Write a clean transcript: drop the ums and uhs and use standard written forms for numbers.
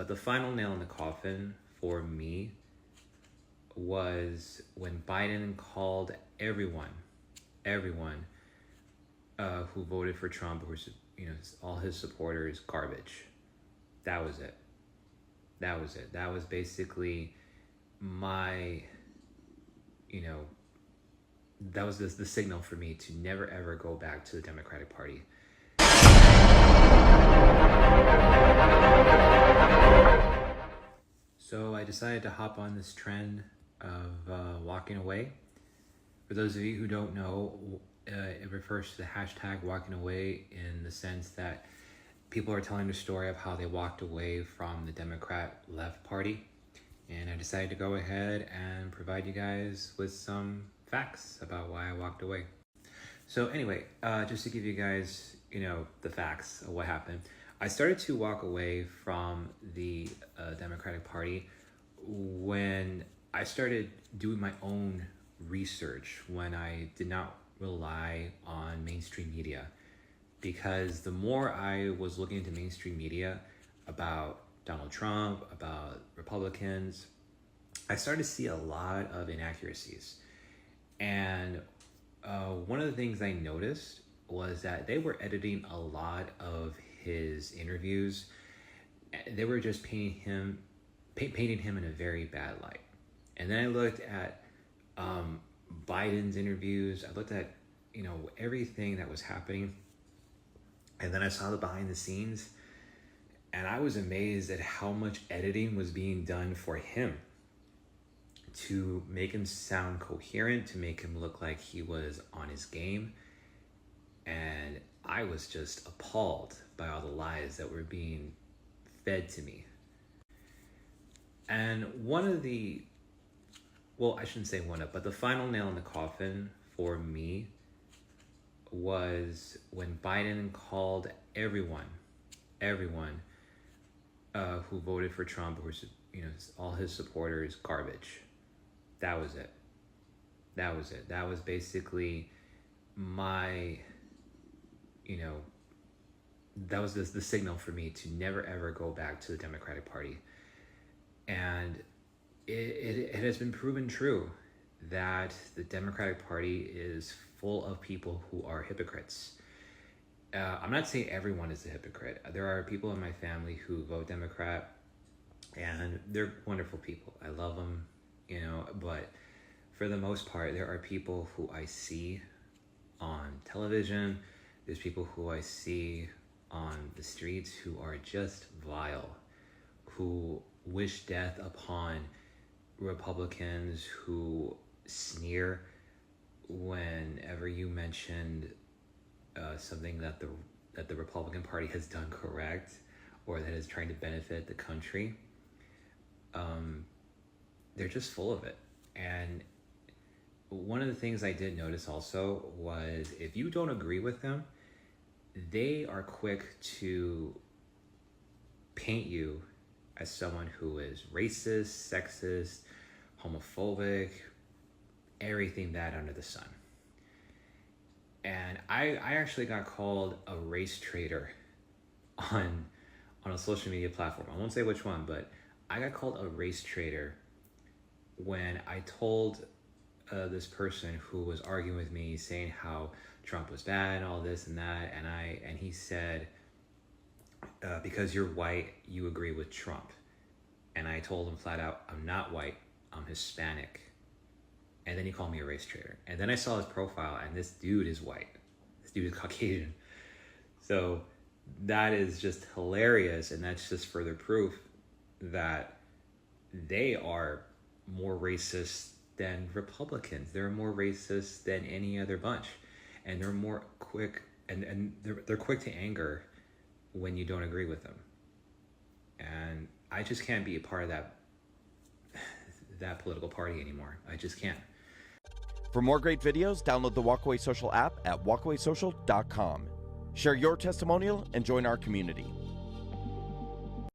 But the final nail in the coffin for me was when Biden called everyone who voted for Trump, or all his supporters, garbage. That was it. That was basically my, that was the signal for me to never ever go back to the Democratic Party. So I decided to hop on this trend of walking away. For those of you who don't know, it refers to the hashtag walking away in the sense that people are telling the story of how they walked away from the Democrat left party. And I decided to go ahead and provide you guys with some facts about why I walked away. So anyway, just to give you guys, the facts of what happened. I started to walk away from the Democratic Party when I started doing my own research, when I did not rely on mainstream media. Because the more I was looking into mainstream media about Donald Trump, about Republicans, I started to see a lot of inaccuracies. And one of the things I noticed was that they were editing a lot of his interviews. They were just painting him in a very bad light. And then I looked at Biden's interviews. I looked at everything that was happening, and then I saw the behind the scenes, and I was amazed at how much editing was being done for him to make him sound coherent, to make him look like he was on his game. And I was just appalled by all the lies that were being fed to me. And but the final nail in the coffin for me was when Biden called everyone who voted for Trump, or all his supporters, garbage. That was it. That was basically my, that was the signal for me to never ever go back to the Democratic Party. And it has been proven true that the Democratic Party is full of people who are hypocrites. I'm not saying everyone is a hypocrite. There are people in my family who vote Democrat, and they're wonderful people. I love them, but for the most part, there are people who I see on television. There's people who I see on the streets who are just vile, who wish death upon Republicans, who sneer whenever you mentioned something that the Republican Party has done correct, or that is trying to benefit the country. They're just full of it. And one of the things I did notice also was, if you don't agree with them, they are quick to paint you as someone who is racist, sexist, homophobic, everything that under the sun. And I actually got called a race traitor on a social media platform. I won't say which one, but I got called a race traitor when I told this person who was arguing with me, saying how Trump was bad and all this and that, and he said, because you're white, you agree with Trump. And I told him flat out, I'm not white, I'm Hispanic. And then he called me a race traitor. And then I saw his profile, and this dude is white. This dude is Caucasian. So that is just hilarious, and that's just further proof that they are more racist than Republicans. They're more racist than any other bunch. And they're more quick, and they're quick to anger when you don't agree with them. And I just can't be a part of that political party anymore. I just can't. For more great videos, download the Walkaway Social app at walkawaysocial.com. Share your testimonial and join our community.